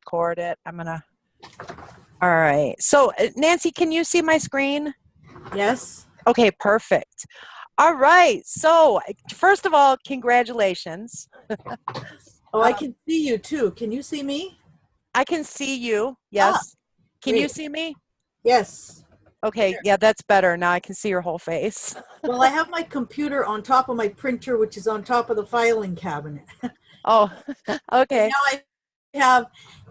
record it. All right. So Nancy, can you see my screen? Yes. Okay, perfect. All right. So first of all, congratulations. Oh, I can see you too. Can you see me? I can see you. Ah, Yes. Can you great. see me? Yes. Okay. Yeah, that's better. Now I can see your whole face. Well, I have my computer on top of my printer, which is on top of the filing cabinet. Oh, And okay. now I have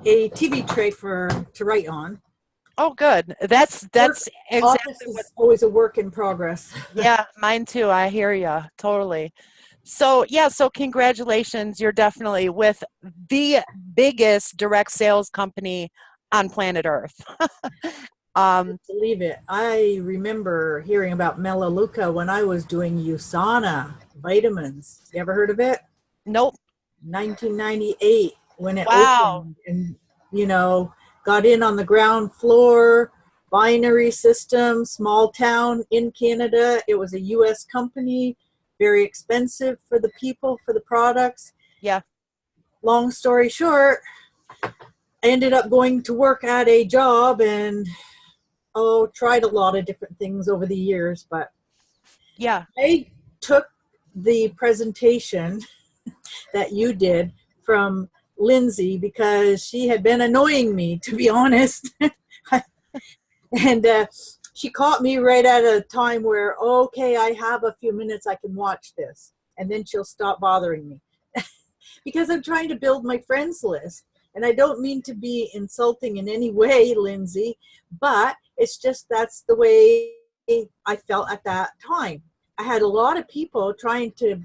a TV tray to write on. Oh, good. Work That's office exactly what. is always a work in progress. Yeah, mine too. I hear you totally. So, yeah, so congratulations. You're definitely with the biggest direct sales company on planet Earth. Believe it. I remember hearing about Melaleuca when I was doing USANA vitamins. You ever heard of it? Nope. 1998 when it Wow. opened, and you know, got in on the ground floor. Binary system, small town in Canada. It was a US company, very expensive for the people, for the products. Yeah. Long story short, I ended up going to work at a job and tried a lot of different things over the years, but Yeah. I took the presentation that you did from Lindsay because she had been annoying me, to be honest. And she caught me right at a time where, okay, I have a few minutes, I can watch this. And then she'll stop bothering me. Because I'm trying to build my friends list. And I don't mean to be insulting in any way, Lindsay, but it's just that's the way I felt at that time. I had a lot of people trying to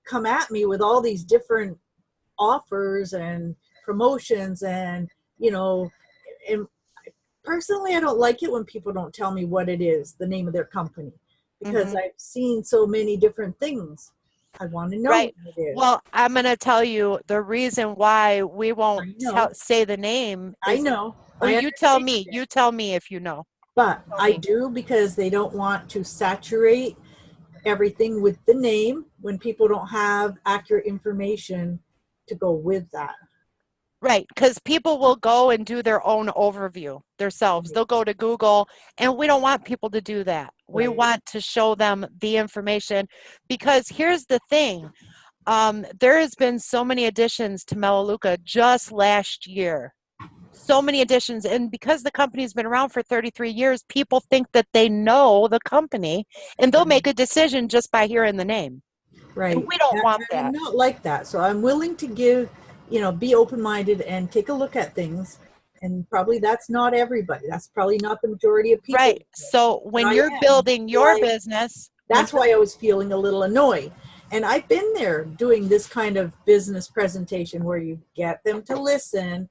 come at me with all these different offers and promotions and, you know, and personally, I don't like it when people don't tell me what it is, the name of their company, because Hmm. I've seen so many different things. I want to know Right. what it is. Well, I'm going to tell you the reason why we won't I know, say the name I is, know, oh, I you tell understand me. it. You tell me if you know. But Tell I me. do because they don't want to saturate everything with the name when people don't have accurate information to go with that. Right, because people will go and do their own overview themselves. Right. They'll go to Google, and we don't want people to do that. We Right. want to show them the information because here's the thing. There has been so many additions to Melaleuca just last year. So many additions. And because the company's been around for 33 years, people think that they know the company and they'll make a decision just by hearing the name. And Right. we don't want And I'm that. not like that. So I'm willing to be open-minded and take a look at things. And probably that's not everybody. That's probably not the majority of people. Right. So But when I you're am. building your business, when That's you're why I was feeling a little annoyed. And I've been there doing this kind of business presentation where you get them to listen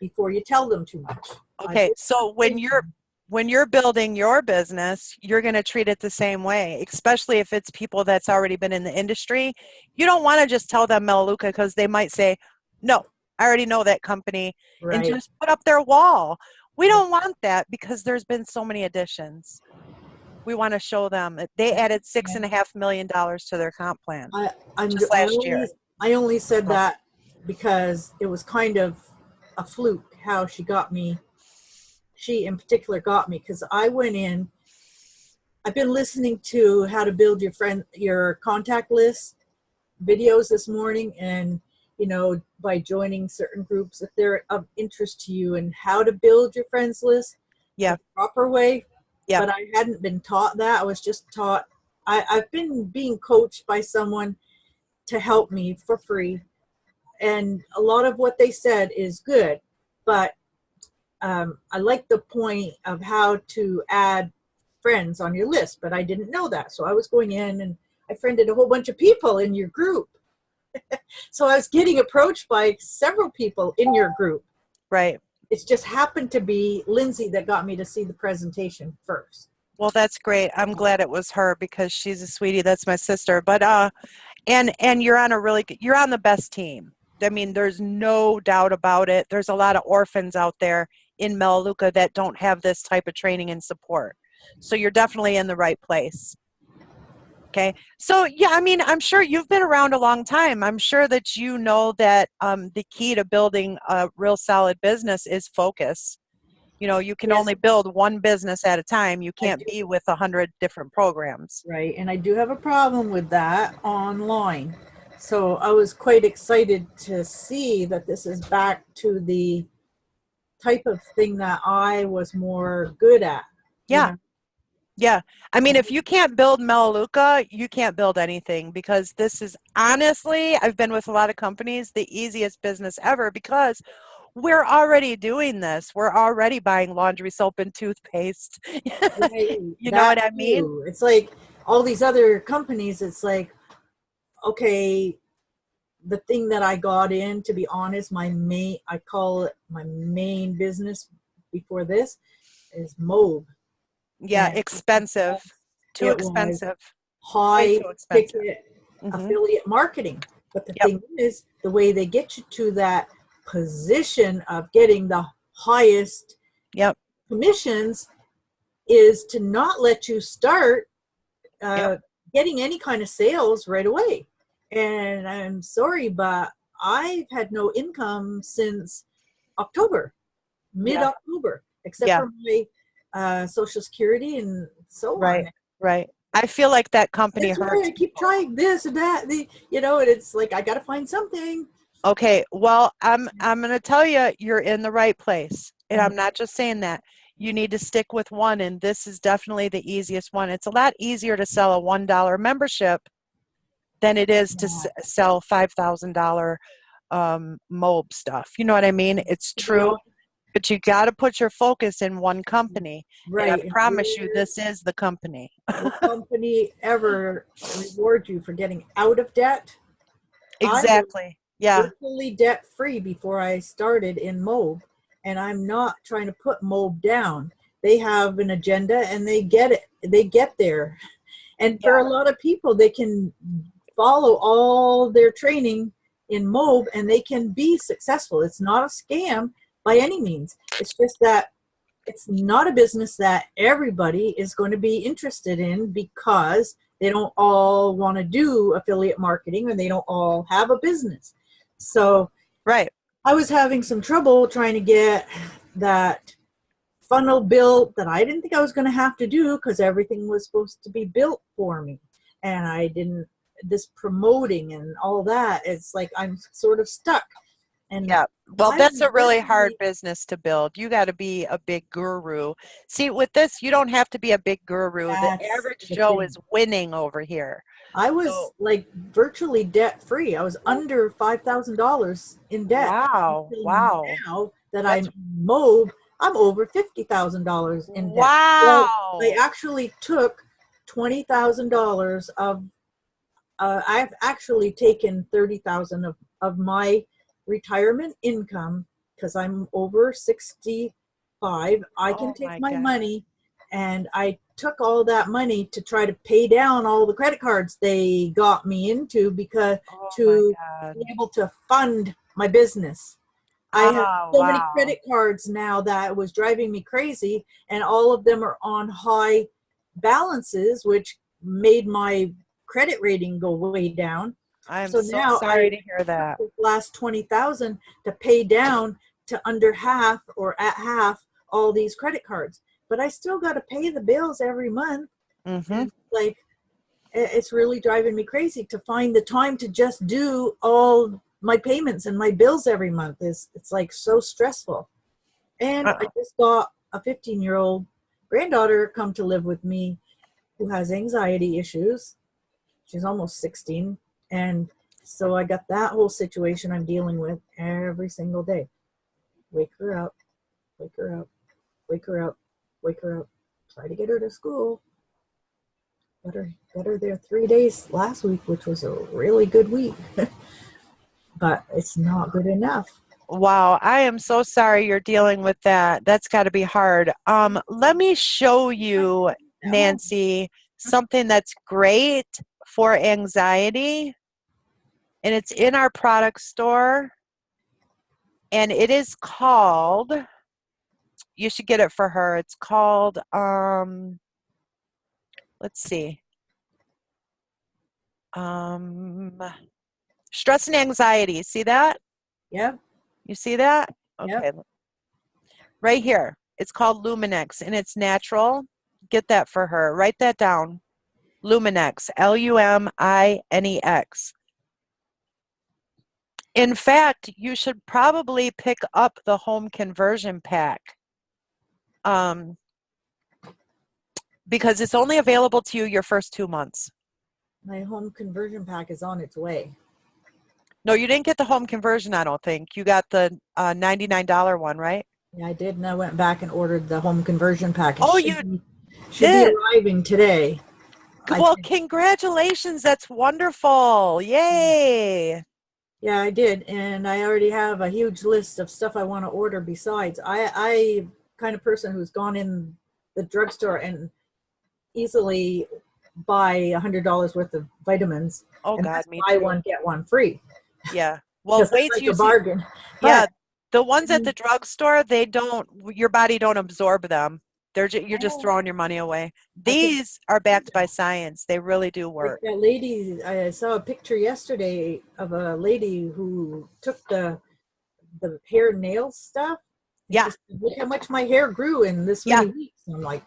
before you tell them too much. I okay, did so that. when you're building your business, you're going to treat it the same way, especially if it's people that's already been in the industry. You don't want to just tell them Melaleuca because they might say, "No, I already know that company," and Right. just put up their wall. We don't want that because there's been so many additions. We want to show them that they added $6.5 million to their comp plan I I'm just I last only year. I only said So, that because it was kind of a fluke how she got me. She in particular got me because I went in. I've been listening to how to build your contact list videos this morning, and by joining certain groups if they're of interest to you, and how to build your friends list yeah, the proper way. yeah, But I hadn't been taught that. I was just taught. I've been being coached by someone to help me for free, and a lot of what they said is good, but I like the point of how to add friends on your list, but I didn't know that. So I was going in and I friended a whole bunch of people in your group. So I was getting approached by several people in your group. right. It's just happened to be Lindsay that got me to see the presentation first. Well, that's great. I'm glad it was her because she's a sweetie. That's my sister. But and you're on you're on the best team. I mean, there's no doubt about it. There's a lot of orphans out there in Melaleuca that don't have this type of training and support. So you're definitely in the right place. Okay. So, yeah, I mean, I'm sure you've been around a long time. I'm sure that you know that the key to building a real solid business is focus. You know, you can Yes, only build one business at a time. You I can't do. be with 100 different programs. Right. And I do have a problem with that online. So I was quite excited to see that this is back to the type of thing that I was more good at. You Yeah. know, Yeah. I mean, if you can't build Melaleuca, you can't build anything because this is honestly, I've been with a lot of companies, the easiest business ever because we're already doing this. We're already buying laundry soap and toothpaste. right, You know that what I mean? too. It's like all these other companies, it's like, okay, the thing that I got in, to be honest, I call it my main business before this is Moog. Yeah, And expensive. Too it was expensive. Way high too expensive. ticket Hmm. affiliate marketing. But the Yep. thing is, the way they get you to that position of getting the highest Yep. commissions is to not let you start Yep. uh, getting any kind of sales right away. And I'm sorry, but I've had no income since October, mid Yeah. October, except Yeah. for my Social Security and so Right. on. Right. I feel like that company That's why hurts I keep people. trying this and that. And it's like I got to find something. Okay, well, I'm going to tell you you're in the right place. And Mhm. I'm not just saying that. You need to stick with one and this is definitely the easiest one. It's a lot easier to sell a $1 membership than it is to Yeah. sell $5,000 MOB stuff. You know what I mean? It's To be true, honest, but you got to put your focus in one company. And I right. And promise you where this is the company. no company ever rewards you for getting out of debt. I was Exactly. Yeah. virtually debt free before I started in MOB, and I'm not trying to put MOB down. They have an agenda and they get it. They get there. And for a Yeah. lot of people, they can follow all their training in MOB and they can be successful. It's not a scam by any means. It's just that it's not a business that everybody is going to be interested in because they don't all want to do affiliate marketing and they don't all have a business. So Right. I was having some trouble trying to get that funnel built that I didn't think I was going to have to do because everything was supposed to be built for me. And I didn't, this promoting and all that, it's like I'm sort of stuck. And Yeah. Well, I that's was a really hard virtually, business to build. You got to be a big guru. See, with this, you don't have to be a big guru. The that's average the Joe is thing. winning over here. I was So, like virtually debt free. I was under $5,000 in debt wow. until Wow. now that That's I'm MOB. I'm over $50,000 in debt. Well, I wow. actually took $20,000 of. I've actually taken 30,000 of my retirement income because I'm over 65. I can Oh take my my God. money, and I took all that money to try to pay down all the credit cards they got me into because Oh my to God. be able to fund my business. I have Oh, so many wow. credit cards now that was driving me crazy, and all of them are on high balances, which made my credit rating go way down. I'm So so now I sorry to hear took that. the last 20,000 to pay down to under half or at half all these credit cards. But I still got to pay the bills every month. Mm-hmm. And like, it's really driving me crazy to find the time to just do all my payments and my bills every month. It's like so stressful. And I just got a 15-year-old granddaughter come to live with me who has anxiety issues. She's almost 16. And so I got that whole situation I'm dealing with every single day. Wake her up, wake her up, wake her up, wake her up. Try to get her to school. Got her there 3 days last week, which was a really good week. But it's not good enough. Wow, I am so sorry you're dealing with that. That's got to be hard. Let me show you, Oh, Nancy, something that's great for anxiety, and it's in our product store, and it is called, you should get it for her. It's called, let's see. Um, stress and anxiety. See that? Yep. You see that? Yep. Okay. Right here. It's called Luminex and it's natural. Get that for her. Write that down. Luminex. Luminex. In fact, you should probably pick up the home conversion pack. Because it's only available to you your first 2 months. My home conversion pack is on its way. No, you didn't get the home conversion, I don't think. You got the $99 one, right? Yeah, I did, and I went back and ordered the home conversion pack. Oh, It you should be did. arriving today. Well, congratulations. That's wonderful. Yay. Yeah, I did, and I already have a huge list of stuff I want to order besides. I kind of person who's gone in the drugstore and easily buy $100 worth of vitamins. Oh, and God, that's me buy too. one, get one free. Yeah. Well, Because wait that's till you like a see. bargain. Yeah, But the ones at the drugstore, they don't, your body don't absorb them. You're just throwing your money away. I can These are backed by science. They really do like work. that lady, I saw a picture yesterday of a lady who took the hair and nail stuff. And Yeah. she said, look how much my hair grew in this Yeah. many weeks. And I'm like,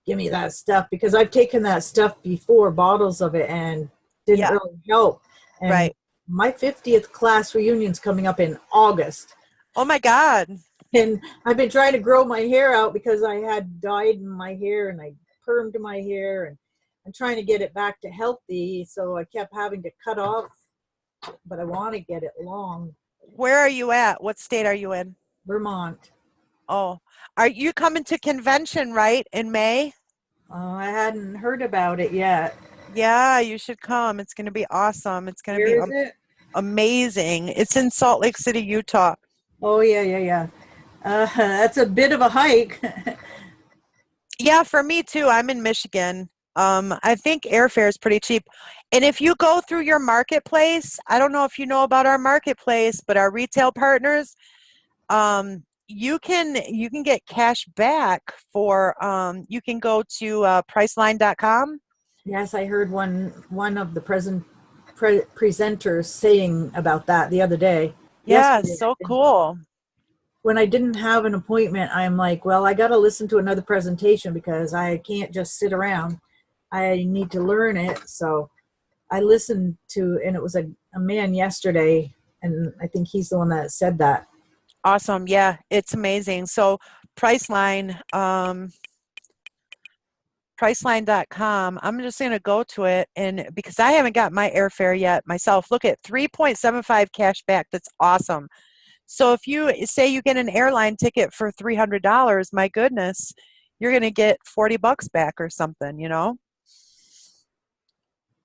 give me that stuff, because I've taken that stuff before, bottles of it, and didn't Yeah. really help. And Right. my 50th class reunion's coming up in August. Oh my God. And I've been trying to grow my hair out because I had dyed my hair and I permed my hair, and I'm trying to get it back to healthy. So I kept having to cut off, but I want to get it long. Where are you at? What state are you in? Vermont. Oh, are you coming to convention, right, in May? I hadn't heard about it yet. Yeah, you should come. It's going to be awesome. It's going to Where be is it? amazing. It's in Salt Lake City, Utah. Oh, yeah. That's a bit of a hike. Yeah, for me too. I'm in Michigan. I think airfare is pretty cheap. And if you go through your marketplace, I don't know if you know about our marketplace, but our retail partners, you can get cash back for you can go to priceline.com. Yes, I heard one of the presenters saying about that the other day. Yeah, Yesterday, so cool. when I didn't have an appointment, I'm like, well, I got to listen to another presentation because I can't just sit around. I need to learn it. So I listened to, and it was a man yesterday, and I think he's the one that said that. Awesome. Yeah, it's amazing. So Priceline, priceline.com. I'm just going to go to it, and because I haven't got my airfare yet myself, look at 3.75 cash back. That's awesome. So if you say you get an airline ticket for $300, my goodness, you're going to get $40 back or something, you know?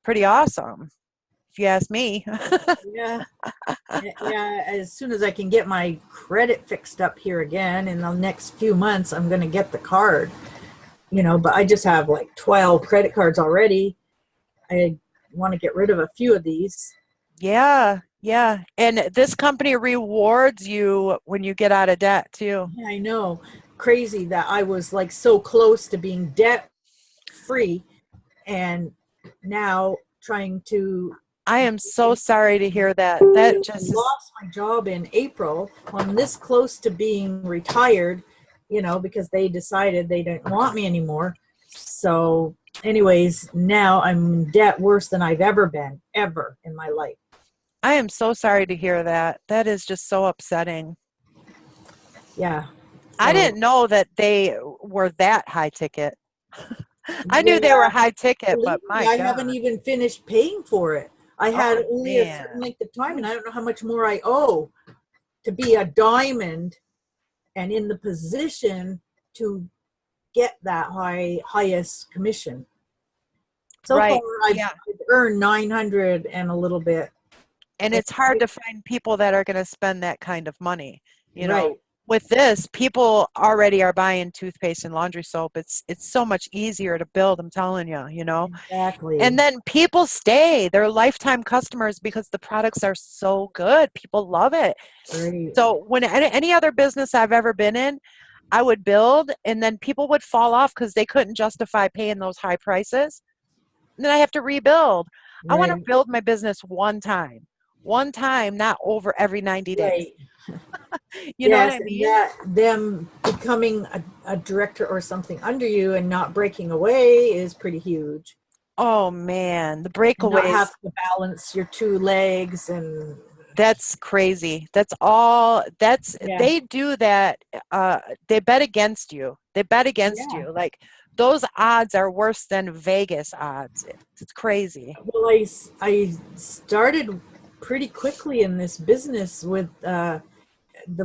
Pretty awesome, if you ask me. Yeah. Yeah, as soon as I can get my credit fixed up here again in the next few months, I'm going to get the card. But I just have like 12 credit cards already. I want to get rid of a few of these. Yeah. And this company rewards you when you get out of debt too. Yeah, I know. Crazy that I was like so close to being debt free, and now trying to. I am so sorry to hear that. That just lost my job in April. I'm this close to being retired, because they decided they didn't want me anymore. So anyways, now I'm in debt worse than I've ever been, ever in my life. I am so sorry to hear that. That is just so upsetting. Yeah. I didn't know that they were that high ticket. I knew they were high ticket, but my I God. haven't even finished paying for it. I had only a certain length of time, and I don't know how much more I owe to be a diamond and in the position to get that highest commission. So far, I've earned 900 and a little bit. And it's hard to find people that are going to spend that kind of money. Right. With this, people already are buying toothpaste and laundry soap. It's so much easier to build, I'm telling you, Exactly. And then people stay. They're lifetime customers because the products are so good. People love it. Right. So when any other business I've ever been in, I would build and then people would fall off because they couldn't justify paying those high prices. And then I have to rebuild. I want to Right. build my business one time, not over every 90 days. Right. You know what Yes, I and mean? that them becoming a director or something under you and not breaking away is pretty huge. Oh man, the And not breakaways. have to balance your two legs and That's crazy. That's all. yeah, They do that. They bet against you. They bet against yeah. you. Like those odds are worse than Vegas odds. It's crazy. Well, I started pretty quickly in this business with the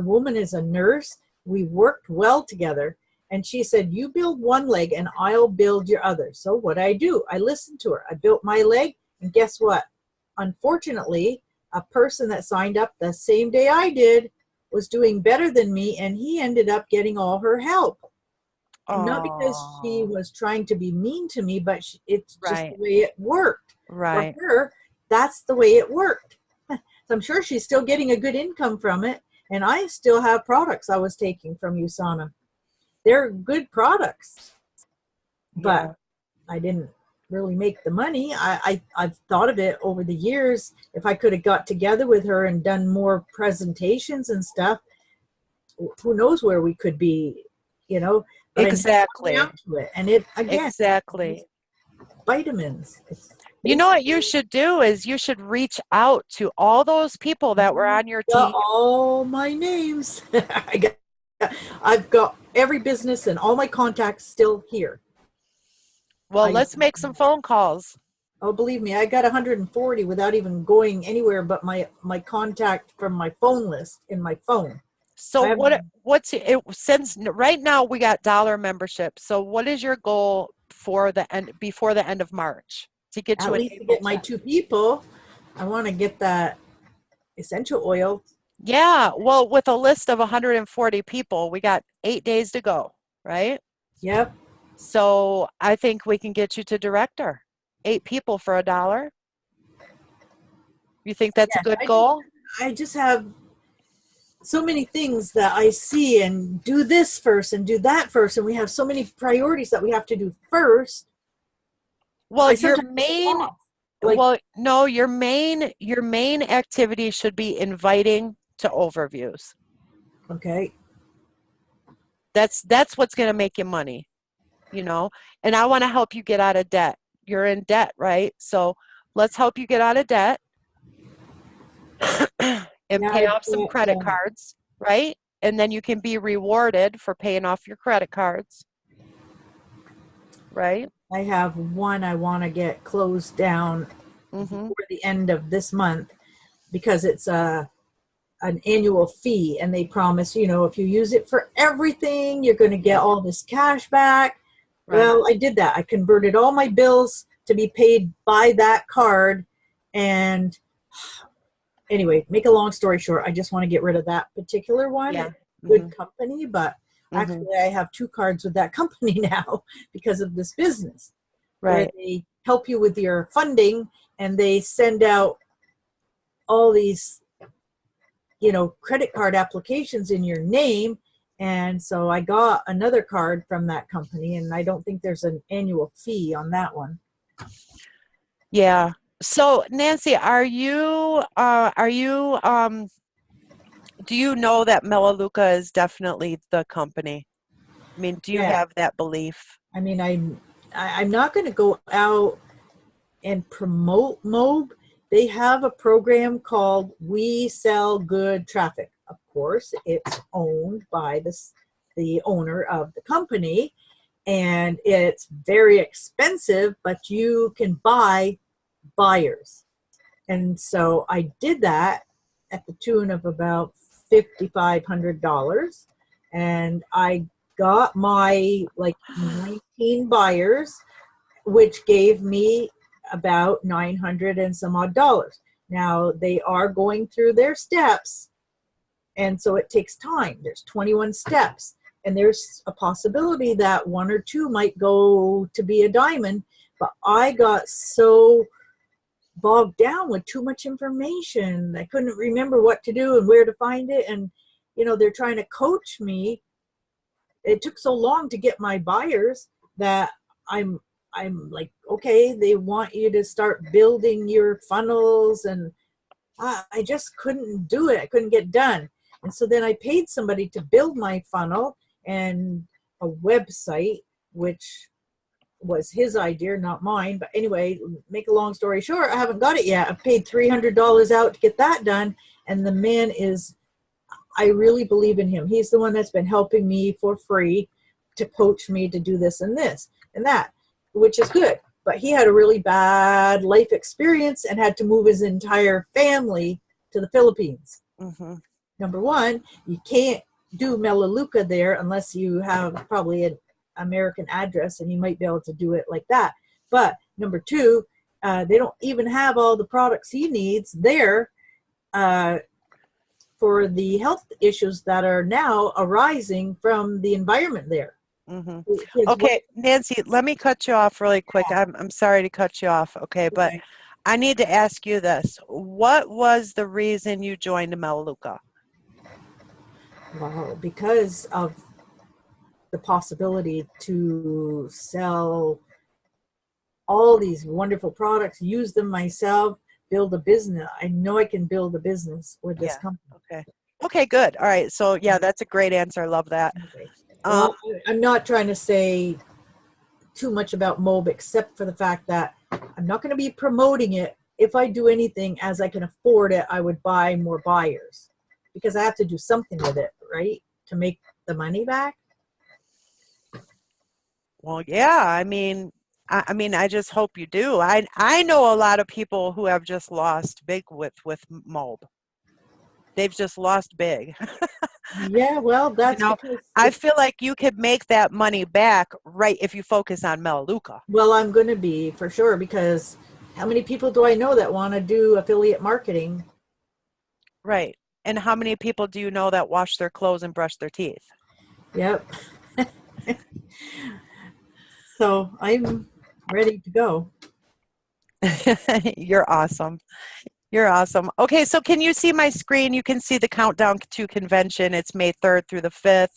woman is a nurse. We worked well together. And she said, "You build one leg and I'll build your other." So what I do, I listened to her. I built my leg. And guess what? Unfortunately, a person that signed up the same day I did was doing better than me. And he ended up getting all her help. And not because she Oh, was trying to be mean to me, but it's just the right, way it worked. For right. her, that's the way it worked. So I'm sure she's still getting a good income from it. And I still have products I was taking from USANA. They're good products, but Yeah. I didn't really make the money. I've thought of it over the years. If I could have got together with her and done more presentations and stuff, who knows where we could be, you know? But I never went Exactly. down to it. And it, again, Exactly. it's vitamins. It's You know what you basically, should do is you should reach out to all those people that were I on your got team. all my names. I've got every business and all my contacts still here. Well, I let's make some phone calls. Oh, believe me, I got 140 without even going anywhere but my contact from my phone list in my phone. So I have what's it since right now we got dollar membership. So what is your goal for the end before the end of March to get you at an least to April get my check? two people. I want to get that essential oil. Yeah, well, with a list of 140 people, we got 8 days to go, right? Yep. So I think we can get you to director. 8 people for $1. You think that's a Yes. good goal? I just have so many things that I see and do this first and do that first, and we have so many priorities that we have to do first. Well, I your sometimes get main lost. Like, well, no, your main activity should be inviting to overviews. okay, That's what's going to make you money, you know? And I want to help you get out of debt. You're in debt, right? So let's help you get out of debt and yeah, pay I've off some got, credit cards, right? And then you can be rewarded for paying off your credit cards, right? I have one I want to get closed down Mm-hmm. before the end of this month because it's an annual fee, and they promise, if you use it for everything, you're going to get Yeah, all this cash back. right. Well, I did that. I converted all my bills to be paid by that card. And anyway, make a long story short, I just want to get rid of that particular one. Yeah. It's a Mm-hmm. good company, but Mm-hmm. actually, I have two cards with that company now because of this business where Right. they help you with your funding and they send out all these credit card applications in your name. And so I got another card from that company, and I don't think there's an annual fee on that one. Yeah. So Nancy, are you do you know that Melaleuca is definitely the company? I mean, do you Yeah, have that belief? I mean, I'm not going to go out and promote Mobe. They have a program called We Sell Good Traffic. Of course, it's owned by the owner of the company, and it's very expensive, but you can buy buyers. And so I did that at the tune of about $5,500. And I got my like 19 buyers, which gave me about 900 and some odd dollars. Now they are going through their steps, and so it takes time. There's 21 steps, and there's a possibility that one or two might go to be a diamond. But I got so bogged down with too much information. I couldn't remember what to do and where to find it. And, they're trying to coach me. It took so long to get my buyers that I'm I'm like, okay, they want you to start building your funnels, and I just couldn't do it. I couldn't get done. And so then I paid somebody to build my funnel and a website, which was his idea, not mine. But anyway, make a long story short, I haven't got it yet. I paid $300 out to get that done. And the man is, I really believe in him. He's the one that's been helping me for free to coach me to do this and that, which is good. But he had a really bad life experience and had to move his entire family to the Philippines. Mm-hmm. Number one, you can't do Melaleuca there unless you have probably an American address, and you might be able to do it like that. But number two, they don't even have all the products he needs there for the health issues that are now arising from the environment there. Mm-hmm. His Okay, Nancy, let me cut you off really quick. I'm sorry to cut you off, okay, but Okay. I need to ask you this. What was the reason you joined Melaleuca? Wow, because of the possibility to sell all these wonderful products, use them myself, build a business. I know I can build a business with this Yeah. company. Okay. Okay, good. All right. So yeah, that's a great answer. I love that. Okay. Well, Um, I'm not trying to say too much about MOB except for the fact that I'm not going to be promoting it. If I do anything as I can afford it, I would buy more buyers because I have to do something with it, right? To make the money back. well, yeah, I mean, I just hope you do. I know a lot of people who have just lost big with mold. They've just lost big. Yeah, well, You that's know, because I feel like you could make that money back right if you focus on Melaleuca. well, I'm going to be for sure because how many people do I know that want to do affiliate marketing? Right. And how many people do you know that wash their clothes and brush their teeth? Yep. So I'm ready to go. You're awesome. You're awesome. Okay, so can you see my screen? You can see the countdown to convention. It's May 3rd through the 5th,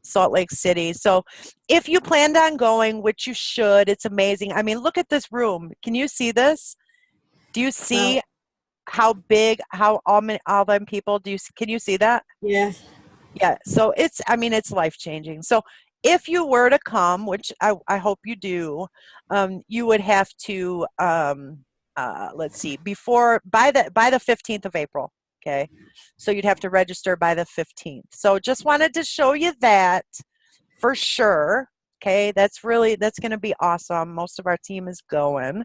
Salt Lake City. So if you planned on going, which you should, it's amazing. I mean, look at this room. Can you see this? Do you see Well, how big, how all them people, can you see that? yes. Yeah, so I mean, it's life changing. So if you were to come, which I hope you do, you would have to, let's see, by the 15th of April. Okay. So you'd have to register by the 15th. So just wanted to show you that for sure. Okay. That's going to be awesome. Most of our team is going.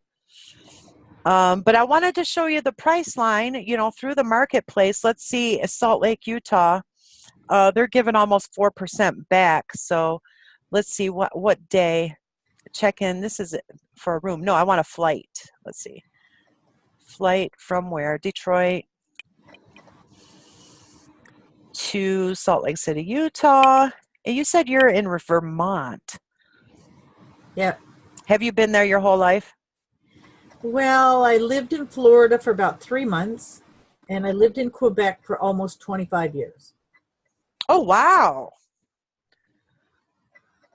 But I wanted to show you the price line, through the marketplace. Let's see, Salt Lake, Utah. They're giving almost 4% back. So let's see what day. Check in. This is for a room. No, I want a flight. Let's see. Flight from where? Detroit to Salt Lake City, Utah. And you said you're in Vermont. Yep. Have you been there your whole life? Well, I lived in Florida for about 3 months, and I lived in Quebec for almost 25 years. Oh, wow.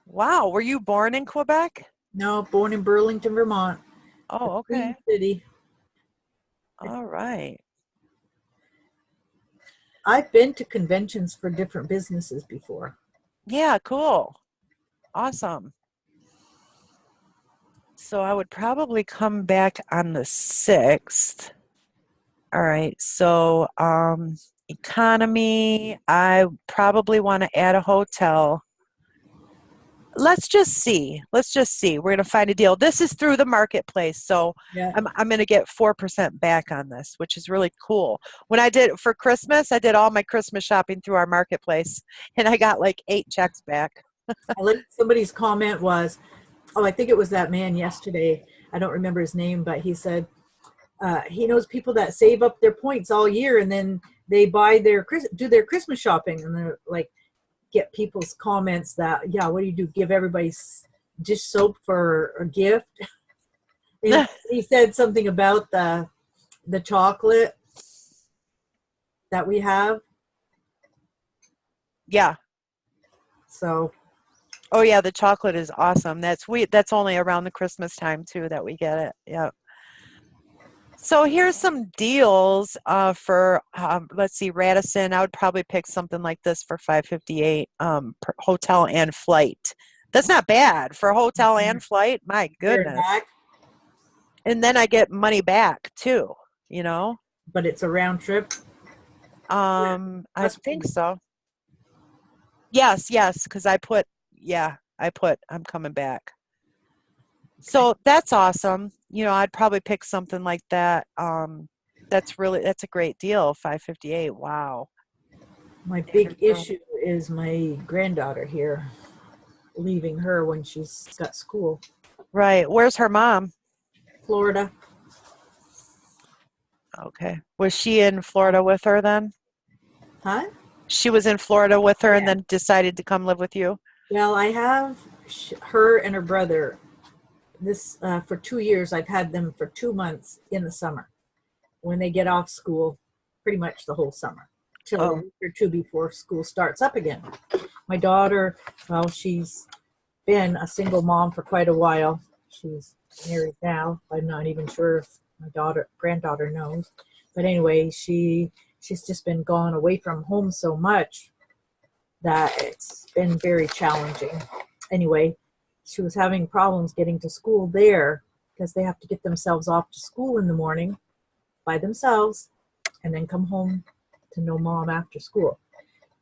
Wow. Were you born in Quebec? No, born in Burlington, Vermont. Oh, okay. Queen City. All right. I've been to conventions for different businesses before. Yeah, cool. Awesome. So I would probably come back on the 6th. All right. So economy, I probably want to add a hotel. Let's just see. We're going to find a deal. This is through the marketplace. So Yeah. I'm going to get 4% back on this, which is really cool. When I did for Christmas, I did all my Christmas shopping through our marketplace, and I got like 8 checks back. I like somebody's comment was, oh, I think it was that man yesterday. I don't remember his name, but he said he knows people that save up their points all year and then they do their Christmas shopping, and they're like, get people's comments that, yeah, what do? Give everybody dish soap for a gift? And he said something about the chocolate that we have. Yeah. So Oh yeah, the chocolate is awesome. That's only around the Christmas time too that we get it. Yeah. So here's some deals for let's see, Radisson. I would probably pick something like this for 558 per hotel and flight. That's not bad for hotel and flight. My There and goodness. back, And then I get money back too, you know? but it's a round trip. I think so. Yes, yes, because I'm coming back. So that's awesome. You know, I'd probably pick something like that. That's a great deal, 558. Wow. My big issue is my granddaughter here, leaving her when she's got school. Right. Where's her mom? Florida. Okay. Was she in Florida with her then? Huh? She was in Florida with her and Yeah. then decided to come live with you? Well, I have her and her brother. This for 2 years. I've had them for 2 months in the summer when they get off school, pretty much the whole summer till a Oh, week or two before school starts up again. My daughter, well, she's been a single mom for quite a while. She's married now. I'm not even sure if my granddaughter knows. But anyway, she's just been gone away from home so much that it's been very challenging. Anyway, she was having problems getting to school there because they have to get themselves off to school in the morning by themselves and then come home to no mom after school.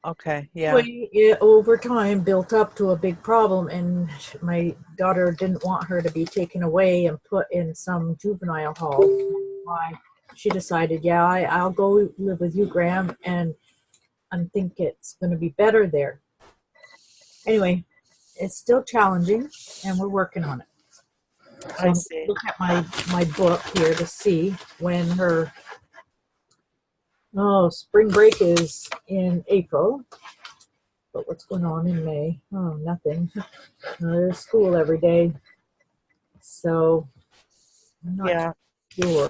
okay. Yeah. Anyway, it over time built up to a big problem, and my daughter didn't want her to be taken away and put in some juvenile hall. Why? She decided, yeah, I'll go live with you, Graham, and I think it's going to be better there. Anyway, it's still challenging, and we're working on it. So I see. look at my book here to see when her spring break is in April. But what's going on in May? Oh, nothing. There's school every day. So I'm not Yeah. sure.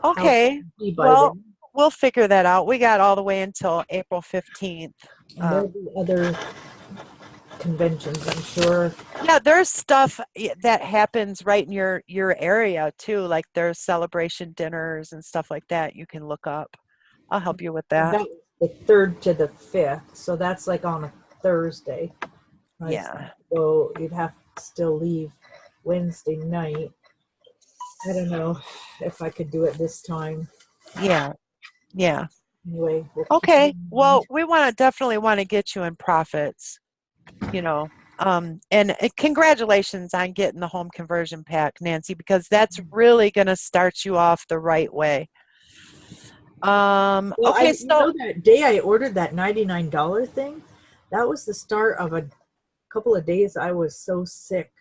Okay. Well, we'll figure that out. We got all the way until April 15th. And there'll be other conventions, I'm sure. Yeah, there's stuff that happens right in your area too. Like there's celebration dinners and stuff like that. You can look up. I'll help you with that. That was the 3rd to the 5th. So that's like on a Thursday. Yeah. So you'd have to still leave Wednesday night. I don't know if I could do it this time. Yeah. Yeah. Anyway. Okay. Well, we definitely want to get you in profits, and congratulations on getting the home conversion pack, Nancy, because that's really going to start you off the right way. Well, okay. So that day I ordered that $99 thing, that was the start of a couple of days I was so sick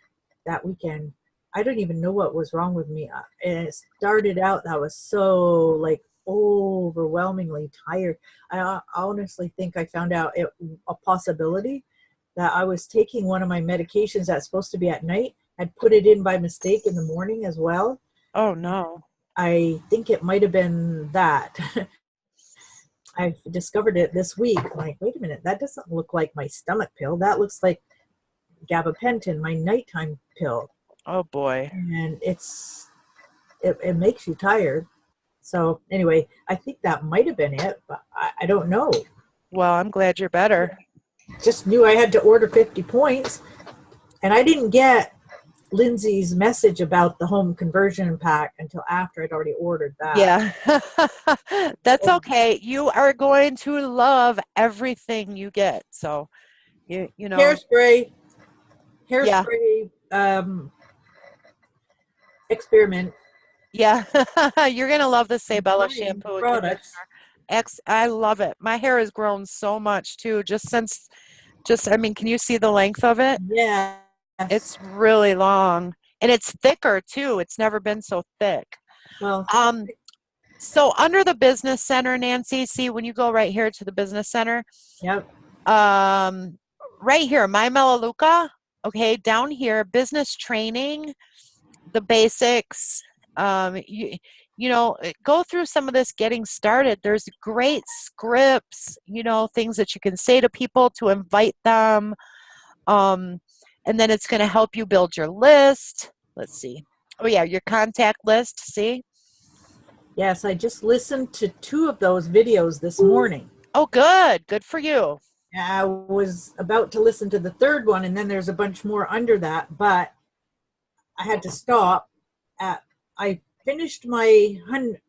that weekend. I don't even know what was wrong with me. And it started out, I was so like overwhelmingly tired. I honestly think I found out a possibility that I was taking one of my medications that's supposed to be at night. I'd put it in by mistake in the morning as well. oh no. I think it might have been that. I discovered it this week. I'm like, wait a minute, that doesn't look like my stomach pill. That looks like gabapentin, my nighttime pill. Oh boy. And it makes you tired. So anyway, I think that might have been it, but I don't know. Well, I'm glad you're better. Just knew I had to order 50 points, and I didn't get Lindsay's message about the home conversion pack until after I'd already ordered that. Yeah. That's okay. You are going to love everything you get. So, you know. Hairspray, Yeah. Experiment. Yeah. You're going to love the Sabella shampoo. Products. I love it. My hair has grown so much too, I mean, can you see the length of it? Yeah. It's really long, and it's thicker too. It's never been so thick. Well, so under the business center, Nancy, see when you go right here to the business center. Yep. Right here, My Melaleuca. Okay, down here, business training, the basics. Go through some of this getting started. There's great scripts, things that you can say to people to invite them. And then it's going to help you build your list. Let's see. Oh yeah, your contact list. See? Yes, I just listened to 2 of those videos this morning. Oh, good. Good for you. I was about to listen to the 3rd one, and then there's a bunch more under that, but I had to stop. I finished I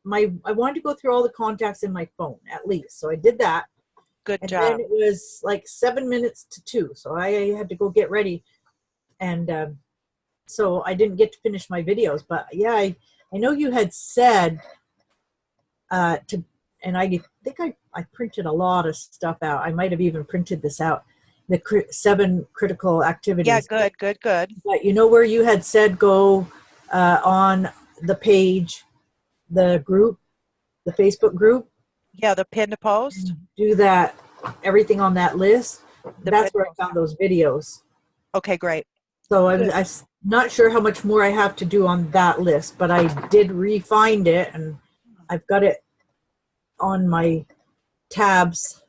wanted to go through all the contacts in my phone at least, so I did that. Good And job. then it was like 7 minutes to 2, so I had to go get ready, and so I didn't get to finish my videos. But yeah, I know you had said and I think I printed a lot of stuff out. I might have even printed this out, the 7 critical activities. Yeah, good, good, good. But you know where you had said go on the page, the group, the Facebook group? Yeah, the pin to post. Do that, everything on that list. That's where I found those videos. Okay, great. So I'm not sure how much more I have to do on that list, but I did re-find it, and I've got it on my tabs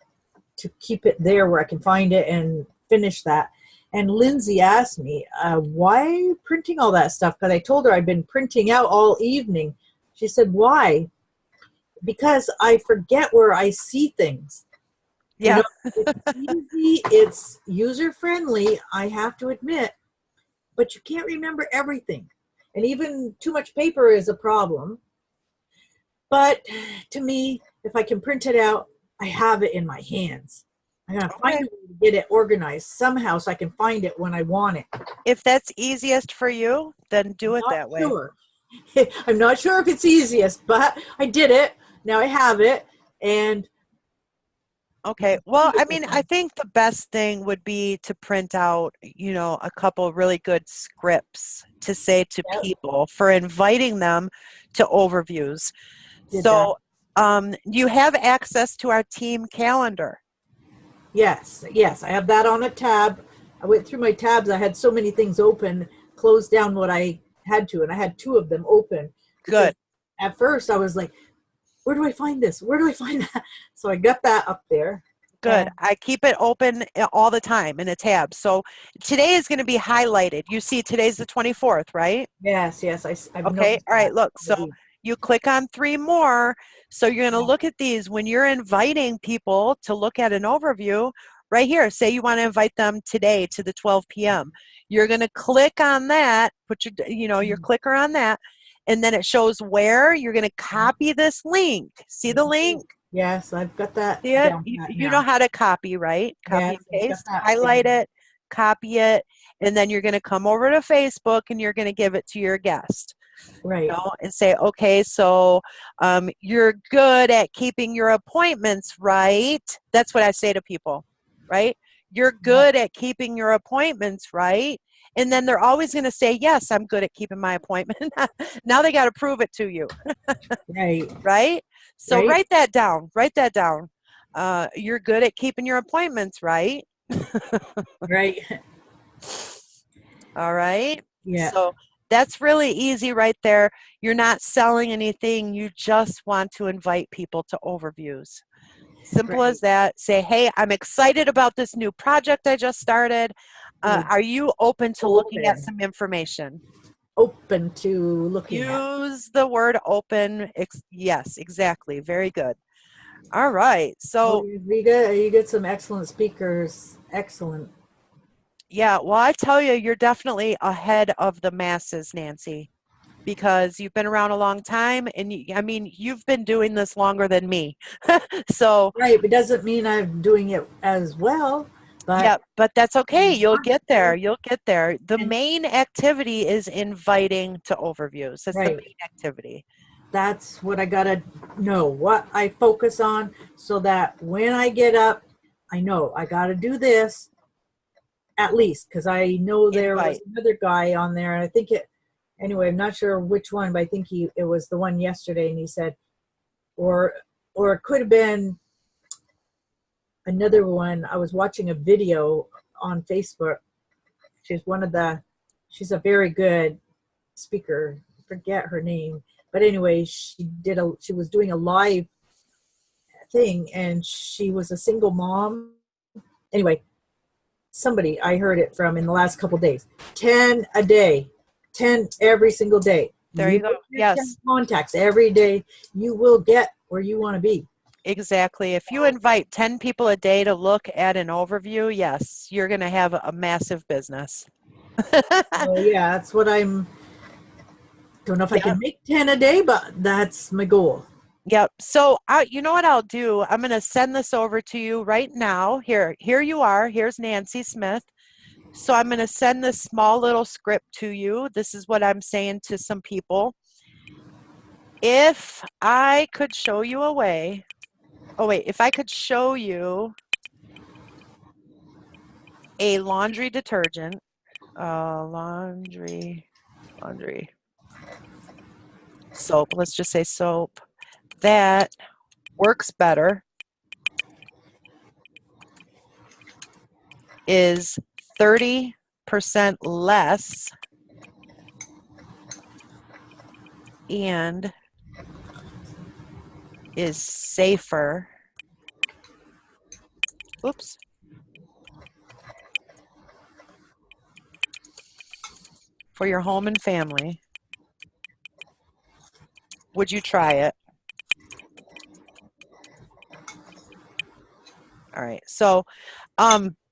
to keep it there where I can find it and finish that. And Lindsay asked me, why are you printing all that stuff? Because I told her I've been printing out all evening. She said, why? Because I forget where I see things. Yeah. It's easy, it's user-friendly, I have to admit, but you can't remember everything. And even too much paper is a problem. But to me, if I can print it out, I have it in my hands. I'm going to find a way to get it organized somehow so I can find it when I want it. If that's easiest for you, then do it that way. Sure. I'm not sure if it's easiest, but I did it. Now I have it. And okay. Well, I mean, I think the best thing would be to print out, a couple really good scripts to say to people for inviting them to overviews. So you have access to our team calendar. Yes, I have that on a tab. I went through my tabs. I had so many things open, closed down what I had to, and I had 2 of them open. Good. At first, I was like, where do I find this? Where do I find that? So I got that up there. Good. I keep it open all the time in a tab. So today is going to be highlighted. You see today's the 24th, right? Yes. Okay. All right. Look, so you click on 3 more. So you're going to look at these when you're inviting people to look at an overview right here. Say you want to invite them today to the 12 p.m. You're going to click on that, put your clicker on that, and then it shows where you're going to copy this link. See the link? Yes, I've got that. See it? You know how to copy, right? Copy and paste, highlight it, copy it, and then you're going to come over to Facebook and you're going to give it to your guest. Right. And say, okay, so you're good at keeping your appointments, right? That's what I say to people, right? You're good at keeping your appointments, right? And then they're always going to say, yes, I'm good at keeping my appointment. Now they got to prove it to you. Right. Right? So write that down. Write that down. You're good at keeping your appointments, right? Right. All right. Yeah. So that's really easy right there. You're not selling anything. You just want to invite people to overviews. Simple as that. Say, hey, I'm excited about this new project I just started. Are you open to looking at some information? Open to looking at. Use the word open. Yes, exactly. Very good. All right. So you get some excellent speakers. Excellent. Yeah, well, I tell you, you're definitely ahead of the masses, Nancy, because you've been around a long time, and you've been doing this longer than me. So right, but doesn't mean I'm doing it as well. But yeah, but that's okay. You'll get there. You'll get there. The main activity is inviting to overviews. That's the main activity. That's what I gotta know, what I focus on, so that when I get up, I know I gotta do this. At least, because I know there was another guy on there, and I think anyway, I'm not sure which one, but I think it was the one yesterday, and he said, or it could have been another one. I was watching a video on Facebook. She's a very good speaker. I forget her name, but anyway, she was doing a live thing, and she was a single mom. Anyway, somebody I heard it from in the last couple of days. 10 a day, 10 every single day. There you go. make your Yes. 10 contacts every day. You will get where you want to be. Exactly. If you invite 10 people a day to look at an overview, yes, you're going to have a massive business. So yeah, that's what I'm. Don't know if I Yeah. can make 10 a day, but that's my goal. Yep. So, you know what I'll do? I'm going to send this over to you right now. Here you are. Here's Nancy Smith. So I'm going to send this small little script to you. This is what I'm saying to some people. If I could show you a way, if I could show you a laundry detergent, laundry soap, let's just say soap, that works better, is 30% less, and is safer. Oops. For your home and family. Would you try it? All right. So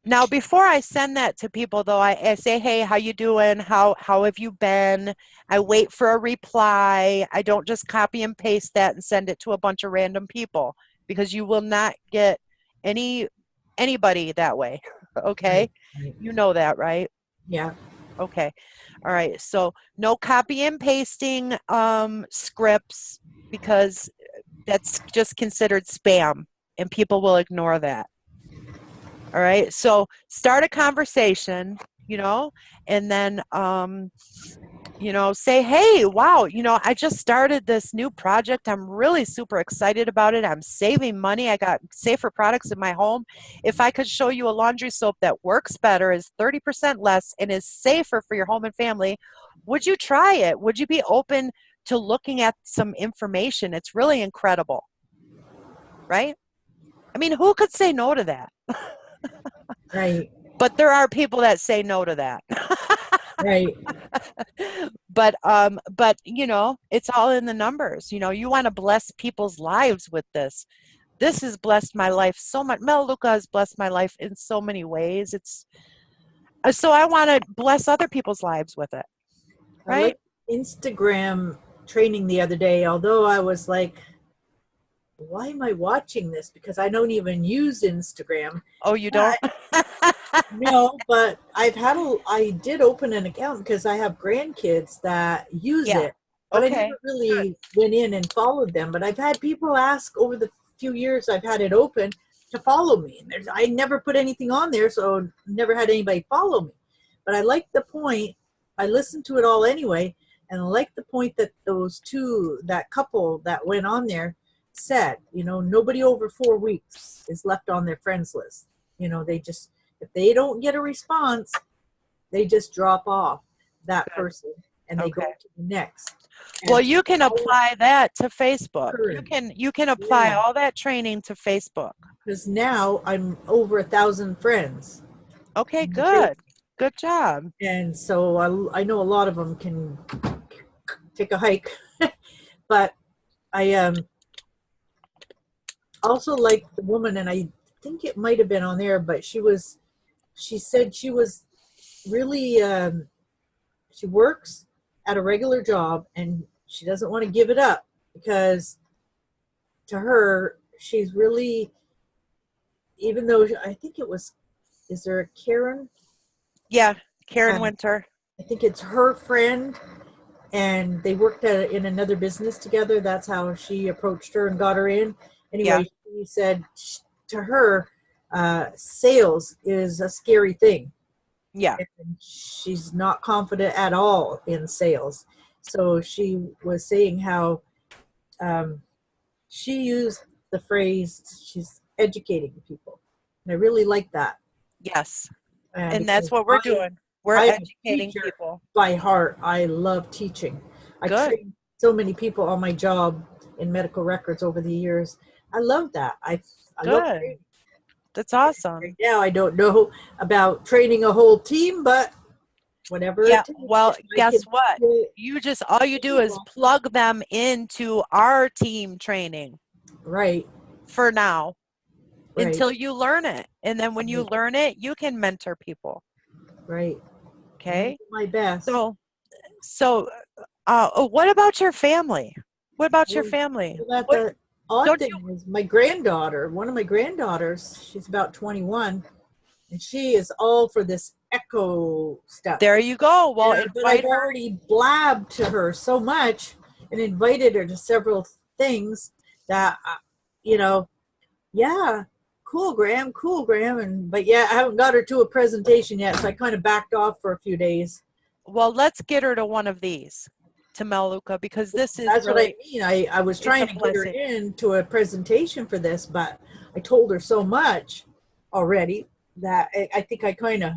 now before I send that to people though, I say, hey, how you doing? How have you been? I wait for a reply. I don't just copy and paste that and send it to a bunch of random people, because you will not get anybody that way. Okay? Right. You know that, right? Yeah. Okay. All right. So no copy and pasting scripts, because that's just considered spam and people will ignore that. All right. So start a conversation, and then, say, hey, wow, I just started this new project. I'm really super excited about it. I'm saving money. I got safer products in my home. If I could show you a laundry soap that works better, is 30% less, and is safer for your home and family, would you try it? Would you be open to looking at some information? It's really incredible, right? I mean, who could say no to that? Right. But there are people that say no to that. Right. But it's all in the numbers. You want to bless people's lives with this. This has blessed my life so much. Melaleuca has blessed my life in so many ways. It's so I want to bless other people's lives with it. I Right? like Instagram training the other day, although I was like, why am I watching this? Because I don't even use Instagram. Oh, you don't? No, but I did open an account because I have grandkids that use Yeah. it. But I Okay. never really went in and followed them. But I've had people ask over the few years I've had it open to follow me. And I never put anything on there, so never had anybody follow me. But I like the point. I listened to it all anyway, and I like the point that that couple that went on there said, nobody over 4 weeks is left on their friends list. They just, if they don't get a response, they just drop off that person and they go Okay. to the next. Well, you can apply that to Facebook. Correct. You can apply Yeah. all that training to Facebook. Because now I'm over 1,000 friends. Okay, good. Good job. And so I know a lot of them can take a hike, but I also like the woman, and I think it might have been on there, but she said she was really, she works at a regular job and she doesn't want to give it up because to her, she's really, even though I think is there a Karen? Yeah, Karen Winter. I think it's her friend, and they worked in another business together. That's how she approached her and got her in. Anyway, She said to her, sales is a scary thing. Yeah. And she's not confident at all in sales. So she was saying how she used the phrase, she's educating people. And I really like that. Yes. And that's what we're doing. We're educating people. By heart, I love teaching. I trained so many people on my job in medical records over the years. I love that. I love training. That's awesome. Right now, I don't know about training a whole team, but whatever Yeah, it takes. well, If I guess can what? do it, You just, all you do is plug them into our team training right, for now right, until you learn it. And then when you right, learn it, you can mentor people. right. I'm gonna Okay. do my best. So, what about your family? What about your Well, family? that What the odd don't you? thing is my granddaughter, one of my granddaughters, she's about 21, and she is all for this echo stuff. There you go. Well, Yeah, but I've invite her. already blabbed to her so much and invited her to several things that, you know, yeah, cool, Graham. And, but yeah, I haven't got her to a presentation yet. So I kind of backed off for a few days. Well, let's get her to one of these, to Melaleuca, because this is That's what I really, mean. I was it's a trying to get her blessing. in to a presentation for this, but I told her so much already that I think I kind of,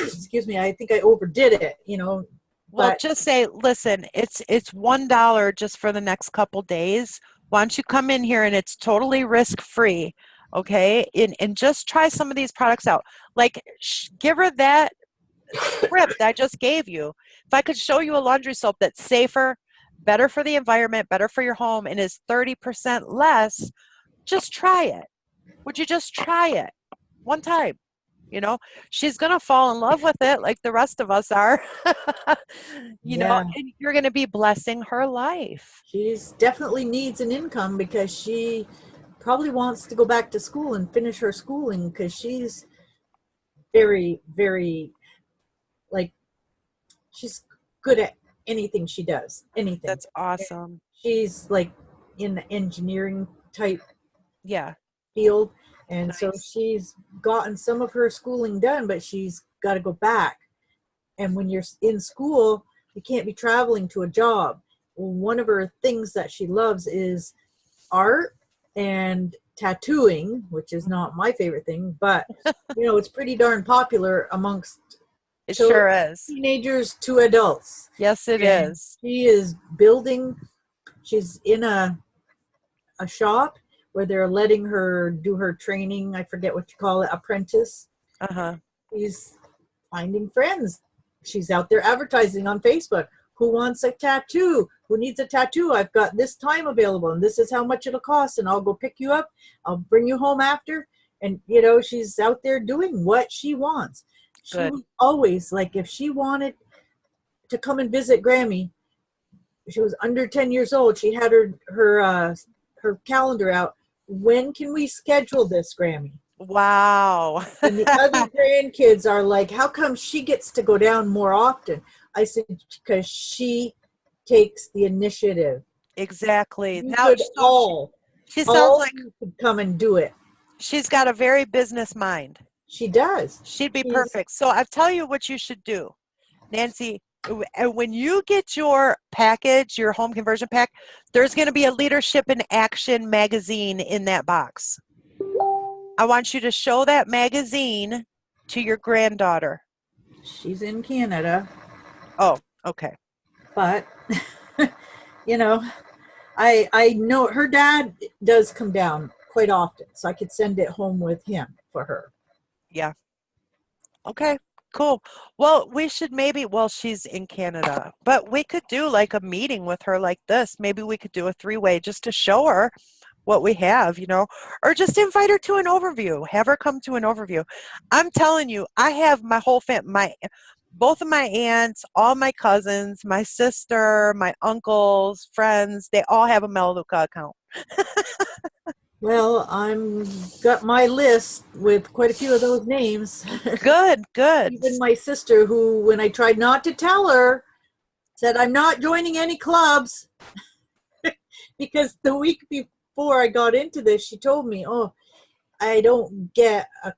excuse me, I think I overdid it, you know, Well, but just say, listen, it's $1 just for the next couple days. Why don't you come in here and it's totally risk free, okay? And just try some of these products out. Like, give her that script I just gave you. If I could show you a laundry soap that's safer, better for the environment, better for your home, and is 30% less, just try it. Would you just try it one time? You know, she's going to fall in love with it like the rest of us are. You know, yeah. and you're going to be blessing her life. She's definitely needs an income because she probably wants to go back to school and finish her schooling because she's very, very, like, she's good at anything she does, anything. That's awesome. She's like in the engineering type Yeah, field. And so nice. she's gotten some of her schooling done, but she's got to go back. And when you're in school, you can't be traveling to a job. Well, one of her things that she loves is art and tattooing, which is not my favorite thing, but you know, it's pretty darn popular amongst It sure is. teenagers to adults. Yes, it And is. she is building, she's in a shop where they're letting her do her training. I forget what you call it, apprentice. Uh-huh. She's finding friends. She's out there advertising on Facebook. Who wants a tattoo? Who needs a tattoo? I've got this time available and this is how much it'll cost and I'll go pick you up. I'll bring you home after. And you know, she's out there doing what she wants. She Good. was always like, if she wanted to come and visit Grammy, she was under 10 years old. She had her calendar out. When can we schedule this, Grammy? Wow. And the other grandkids are like, how come she gets to go down more often? I said, because she takes the initiative. Exactly. You Now, could so she sounds all like you could come and do it. she's got a very business mind. She does. She'd be She's, perfect. So I'll tell you what you should do, Nancy. When you get your package, your home conversion pack, there's going to be a Leadership in Action magazine in that box. I want you to show that magazine to your granddaughter. she's in Canada, Oh, okay. but you know, I know her dad does come down quite often, so I could send it home with him for her. Yeah. Okay. Cool. Well, we should maybe, well, she's in Canada, but we could do like a meeting with her like this. Maybe we could do a three-way just to show her what we have, you know, or just invite her to an overview. Have her come to an overview. I'm telling you, I have my whole both of my aunts, all my cousins, my sister, my uncles, friends, they all have a Melaleuca account. Well, I'm got my list with quite a few of those names. Good, good. Even my sister, who, when I tried not to tell her, said, I'm not joining any clubs. Because the week before I got into this, she told me, oh, I don't get a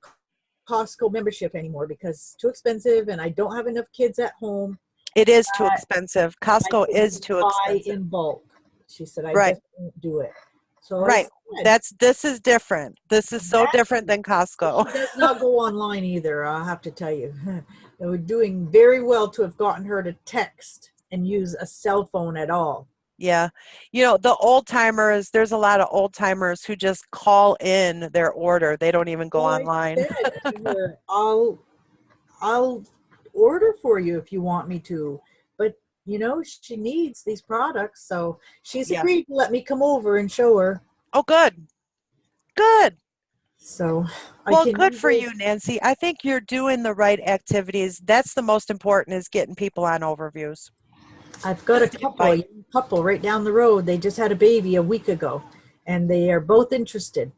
Costco membership anymore because it's too expensive and I don't have enough kids at home. It is too expensive. I Costco can is too buy expensive. in bulk. She said, I Right, just won't do it. So I right. said, This is different. This is so different than she Costco. does not go online either, I'll have to tell you. They were doing very well to have gotten her to text and use a cell phone at all. Yeah. You know, the old timers, there's a lot of old timers who just call in their order. They don't even go Well, I online. said to her, I'll order for you if you want me to. But she needs these products, so she's Yeah. agreed to let me come over and show her. Oh, good. Good. So I Well, can good for either you, Nancy. I think you're doing the right activities. That's the most important is getting people on overviews. I've got Just a invite. young couple right down the road. They just had a baby a week ago, and they are both interested.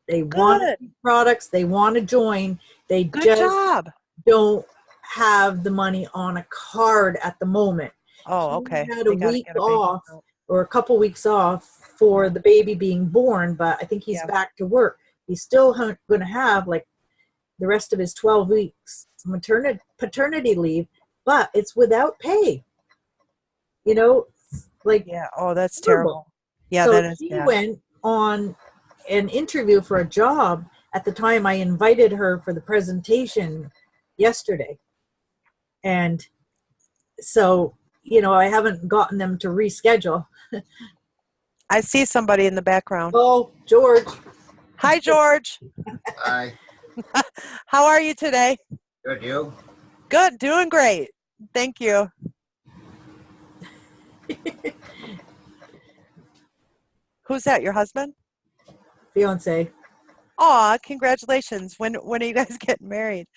They want Good. these products. They want to join. They Good just job. don't have the money on a card at the moment. Oh, He okay. had a They got to week get a bank off account. or a couple weeks off for the baby being born, but I think he's Yeah. back to work. He's still going to have like the rest of his 12 weeks paternity leave, but it's without pay. You know, like Yeah. Oh, that's horrible. terrible. Yeah, So that is she bad. went on an interview for a job at the time I invited her for the presentation yesterday. And so, I haven't gotten them to reschedule. I see somebody in the background. Oh, George. Hi, George. Hi. How are you today? Good, you? Good. Doing great. Thank you. Who's that? Your husband? Fiance. Aw, congratulations. When are you guys getting married?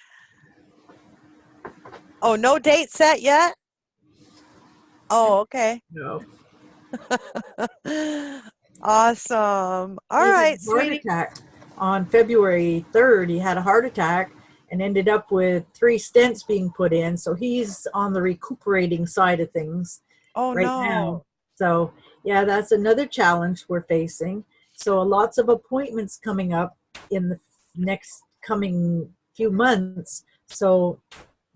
Oh, no date set yet? Oh, okay. No. Awesome. All He had right, a heart sweetie. attack on February 3rd. He had a heart attack and ended up with 3 stents being put in. So he's on the recuperating side of things Oh, right now. no. So, yeah, that's another challenge we're facing. So, lots of appointments coming up in the next coming few months. So,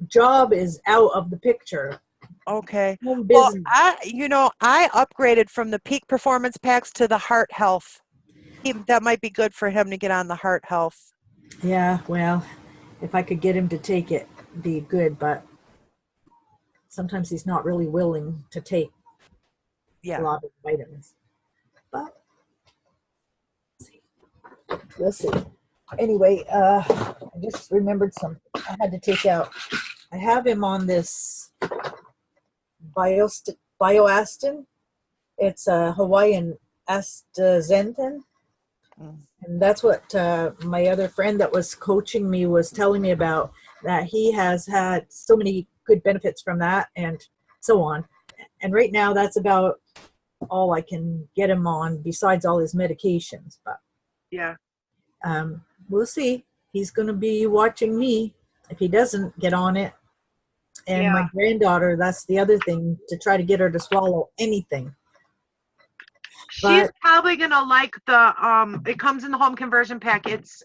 job is out of the picture. Okay. Home Well, business. I upgraded from the peak performance packs to the heart health. That might be good for him to get on the heart health. Yeah, well, if I could get him to take it, it'd be good, but sometimes he's not really willing to take a Yeah. lot of vitamins. But we'll see. Anyway, I just remembered something I had to take out. I have him on this Bioastin. It's a Hawaiian astaxanthin. Mm. And that's what my other friend that was coaching me was telling me about, that he has had so many good benefits from that and so on. And right now that's about all I can get him on besides all his medications. But Yeah. we'll see. He's going to be watching me if he doesn't get on it. And my Yeah. granddaughter, that's the other thing, to try to get her to swallow anything. She's But probably gonna like the it comes in the home conversion pack. It's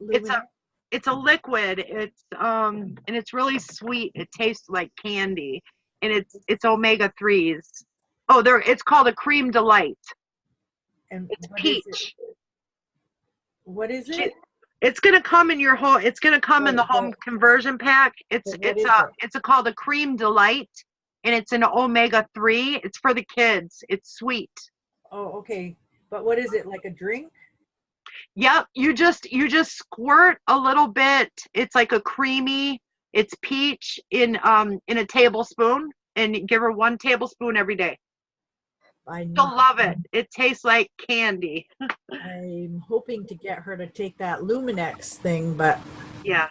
Luminary, it's a liquid. And it's really sweet. It tastes like candy. And it's omega 3s. Oh, it's called a cream delight. and It's what is it? peach. What is She- it? It's gonna come in your whole it's gonna come in the But home conversion pack. what is it? It's called a cream delight and it's an omega 3. It's for the kids. It's sweet. Oh, okay. But what is it, like a drink? Yep, you just squirt a little bit. It's like a creamy. It's peach in a tablespoon, and you give her 1 tablespoon every day. I need, She'll love it. It tastes like candy. I'm hoping to get her to take that Luminex thing, but Yeah,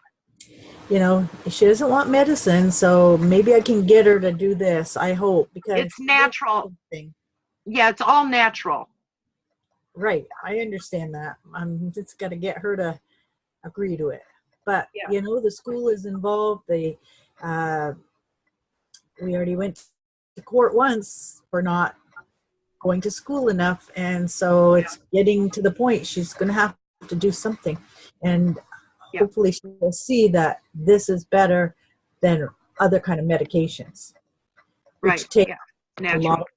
she doesn't want medicine, so maybe I can get her to do this. I hope, because it's natural. something. Yeah, it's all natural. Right, I understand that. I'm just got to get her to agree to it. But Yeah. the school is involved. We already went to court once for not going to school enough, and so it's getting to the point she's going to have to do something, and Yeah. hopefully she will see that this is better than other kind of medications, which Right. take Yeah. a Natural. lot of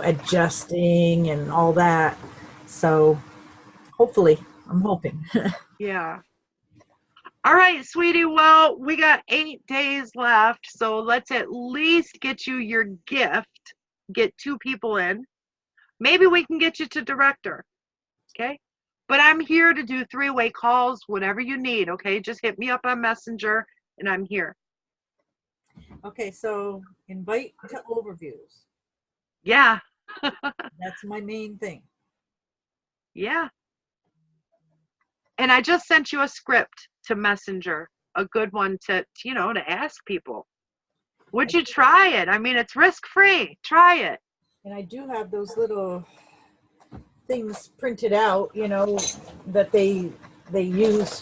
adjusting and all that. So hopefully, I'm hoping. Yeah. All right, sweetie. Well, we got 8 days left, so let's at least get you your gift. Get 2 people in. Maybe we can get you to director. Okay. But I'm here to do 3-way calls, whatever you need. Okay. Just hit me up on Messenger and I'm here. Okay, so invite to overviews. Yeah. That's my main thing. Yeah. And I just sent you a script to Messenger, a good one to ask people. Would you try it? I mean, it's risk-free. Try it. And I do have those little things printed out, that they use.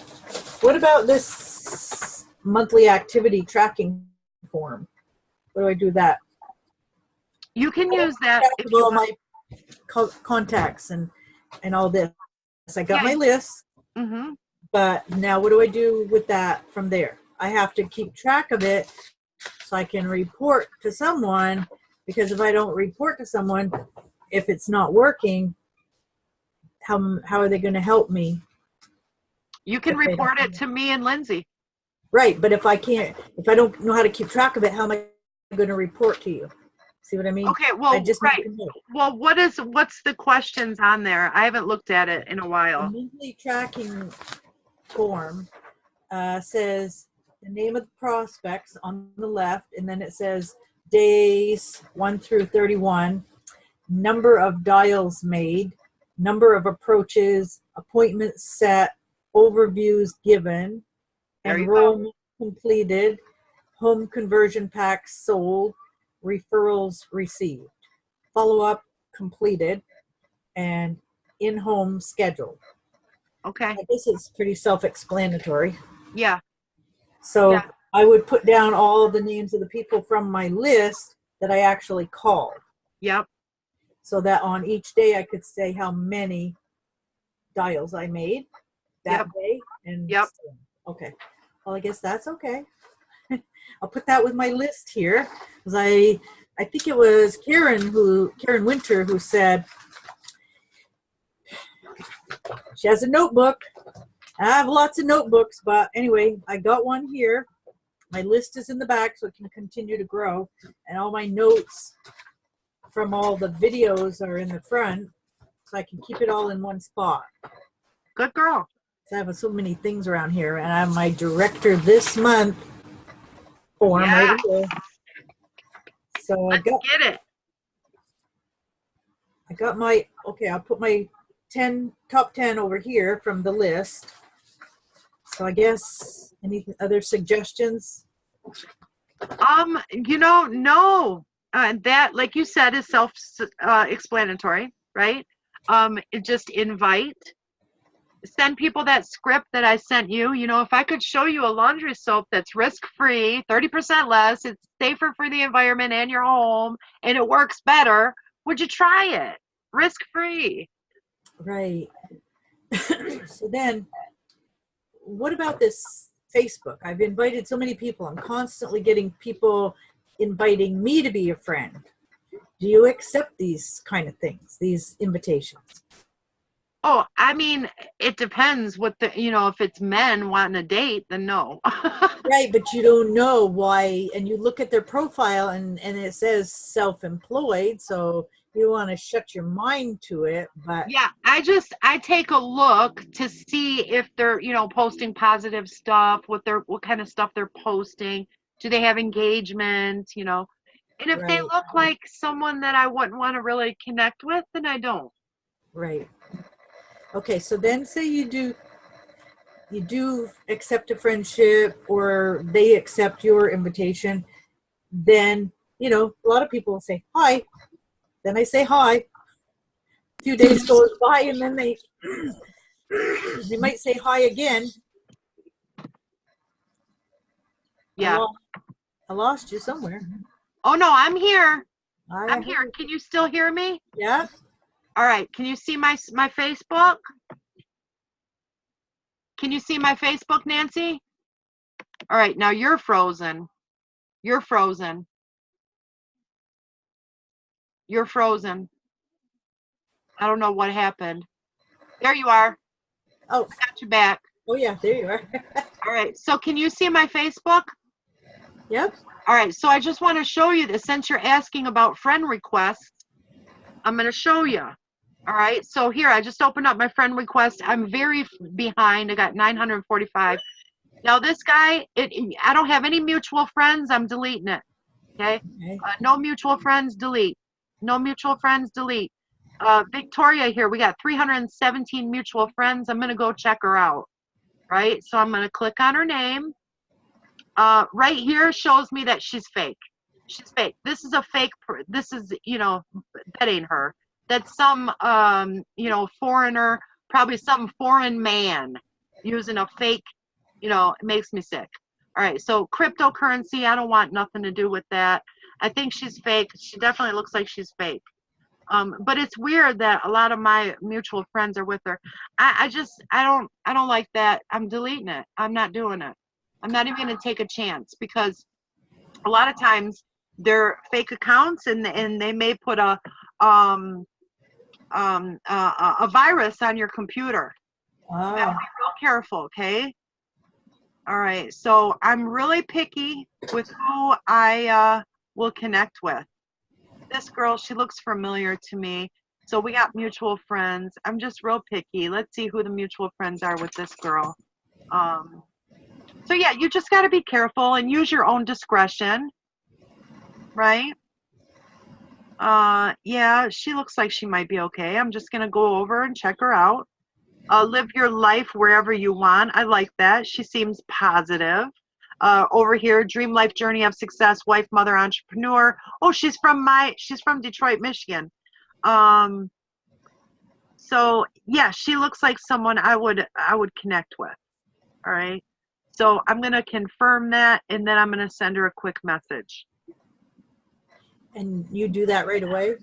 What about this monthly activity tracking form? What do I do that? You can use that if you all want. my contacts and all this. I got Yeah. my list, Mm-hmm. but now what do I do with that from there? I have to keep track of it so I can report to someone, because if I don't report to someone, if it's not working, how are they going to help me? You can report it to me and Lindsay. Right, but if I don't know how to keep track of it, how am I going to report to you? See what I mean? Okay, well, I just right. Well, what's the questions on there? I haven't looked at it in a while. The monthly tracking form says the name of the prospects on the left, and then it says days 1 through 31, number of dials made, number of approaches, appointments set, overviews given, enrollment completed, home conversion packs sold, referrals received, follow-up completed, and in-home scheduled. Okay. I guess it's pretty self-explanatory. Yeah. So Yeah. I would put down all the names of the people from my list that I actually called. Yep. So that on each day I could say how many dials I made that day. And okay. Well, I guess that's okay. I'll put that with my list here, because I think it was Karen Winter who said she has a notebook. I have lots of notebooks, but anyway, I got one here. My list is in the back so it can continue to grow, and all my notes from all the videos are in the front, so I can keep it all in one spot. Good girl. I have so many things around here, and I have my director this month form right here. So Let's get it. I got I'll put my top 10 over here from the list. So I guess any other suggestions? No. That, like you said, is self-explanatory, right? Just invite. Send people that script that I sent you. If I could show you a laundry soap that's risk-free, 30% less, it's safer for the environment and your home, and it works better, would you try it? Risk-free. Right. So then, what about this Facebook? I've invited so many people. I'm constantly getting people inviting me to be a friend. Do you accept these kind of things, these invitations? Oh, I mean, it depends if it's men wanting a date, then no. Right, but you don't know why, and you look at their profile and it says self-employed, so you want to shut your mind to it, but yeah, I take a look to see if they're, posting positive stuff, what kind of stuff they're posting. Do they have engagement, and if they look like someone that I wouldn't want to really connect with, then I don't. Right. Okay, so then say you do accept a friendship, or they accept your invitation, then, a lot of people will say hi. Then I say hi. A few days goes by, and then they might say hi again. Yeah. I lost you somewhere. Oh, no, I'm here. I'm here. Can you still hear me? Yeah. All right. Can you see my Facebook? Can you see my Facebook, Nancy? All right. Now you're frozen. You're frozen. You're frozen. I don't know what happened. There you are. Oh. I got you back. Oh, yeah. There you are. All right. So can you see my Facebook? Yep. All right. So I just want to show you this. Since you're asking about friend requests, I'm going to show you. All right. So here, I just opened up my friend request. I'm very behind. I got 945. Now this guy, I don't have any mutual friends. I'm deleting it. Okay. Okay. No mutual friends, delete. No mutual friends, delete. Victoria here, we got 317 mutual friends. I'm going to go check her out. Right. So I'm going to click on her name. Right here shows me that she's fake. She's fake. This is a fake. This is, that ain't her. That's some, foreigner, probably some foreign man using a fake, it makes me sick. All right. So cryptocurrency, I don't want nothing to do with that. I think she's fake. She definitely looks like she's fake. But it's weird that a lot of my mutual friends are with her. I don't like that. I'm deleting it. I'm not doing it. I'm not even going to take a chance because a lot of times they're fake accounts and they may put a virus on your computer. You have to be real careful, okay? All right. So I'm really picky with who I will connect with. This girl, she looks familiar to me. So we got mutual friends. I'm just real picky. Let's see who the mutual friends are with this girl. So yeah, you just got to be careful and use your own discretion, right? Yeah, she looks like she might be okay. I'm just going to go over and check her out. Live your life wherever you want. I like that. She seems positive. Over here, dream life journey of success, wife, mother, entrepreneur. Oh, she's from Detroit, Michigan. So yeah, she looks like someone I would connect with. All right. So I'm going to confirm that, and then I'm going to send her a quick message. And you do that right away?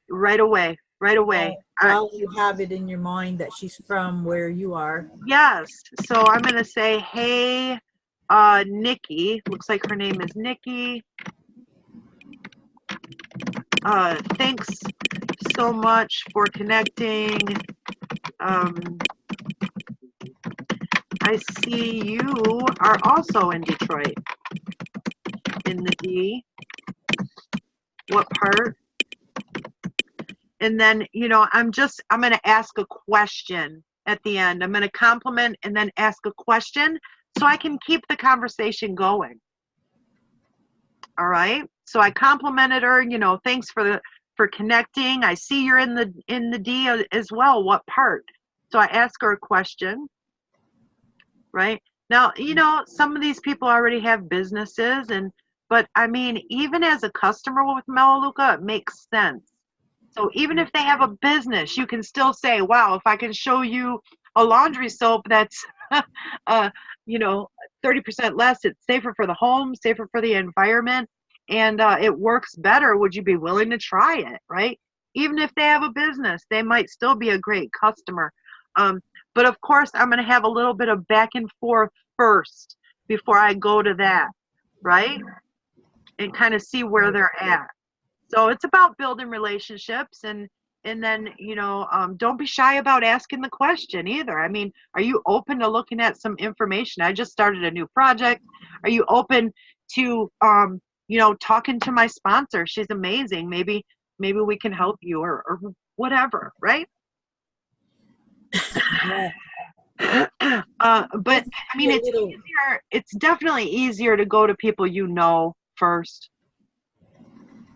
Right away. Right away. While you have it in your mind that she's from where you are. Yes. So I'm going to say, hey, Nikki. Looks like her name is Nikki. Thanks so much for connecting. I see you are also in Detroit. In the D. What part? And then, I'm going to ask a question at the end. I'm going to compliment and then ask a question so I can keep the conversation going. All right. So I complimented her, thanks for connecting. I see you're in the D as well. What part? So I ask her a question. Right. Now, some of these people already have businesses but I mean, even as a customer with Melaleuca, it makes sense. So even if they have a business, you can still say, wow, if I can show you a laundry soap that's, 30% less, it's safer for the home, safer for the environment, and it works better, would you be willing to try it, right? Even if they have a business, they might still be a great customer. But of course, I'm going to have a little bit of back and forth first before I go to that, right? And kind of see where they're at. So it's about building relationships and then, don't be shy about asking the question either. I mean, are you open to looking at some information? I just started a new project. Are you open to, talking to my sponsor? She's amazing. Maybe we can help you or whatever, right? Yeah. But I mean, it's easier. It's definitely easier to go to people first.